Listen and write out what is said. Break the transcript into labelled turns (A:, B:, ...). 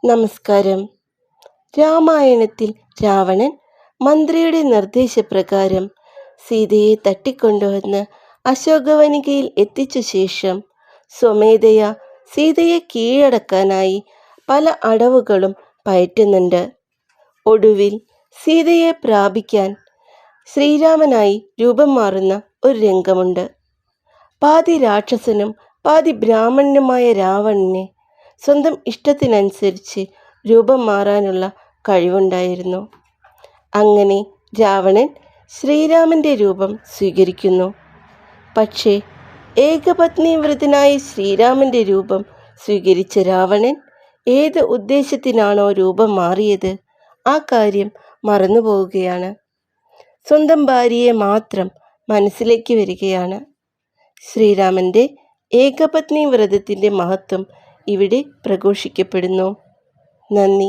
A: നമസ്കാരം. രാമായണത്തിൽ രാവണൻ മന്ത്രിയുടെ നിർദ്ദേശപ്രകാരം സീതയെ തട്ടിക്കൊണ്ടുവന്ന് അശോകവനികയിൽ എത്തിച്ച ശേഷം സ്വമേധയാ സീതയെ കീഴടക്കാനായി പല അടവുകളും പയറ്റുന്നുണ്ട്. ഒടുവിൽ സീതയെ പ്രാപിക്കാൻ ശ്രീരാമനായി രൂപം മാറുന്ന ഒരു രംഗമുണ്ട്. പാതി രാക്ഷസനും പാതി ബ്രാഹ്മണനുമായ രാവണനെ സ്വന്തം ഇഷ്ടത്തിനനുസരിച്ച് രൂപം മാറാനുള്ള കഴിവുണ്ടായിരുന്നു. അങ്ങനെ രാവണൻ ശ്രീരാമൻ്റെ രൂപം സ്വീകരിക്കുന്നു. പക്ഷേ ഏകപത്നീവ്രതനായ ശ്രീരാമൻ്റെ രൂപം സ്വീകരിച്ച രാവണൻ ഏത് ഉദ്ദേശത്തിനാണോ രൂപം മാറിയത് ആ കാര്യം മറന്നുപോവുകയാണ്. സ്വന്തം ഭാര്യയെ മാത്രം മനസ്സിലേക്ക് വരികയാണ്. ശ്രീരാമൻ്റെ ഏകപത്നീവ്രതത്തിൻ്റെ മഹത്വം ഇവിടെ പ്രഘോഷിക്കപ്പെടുന്നു. നന്ദി.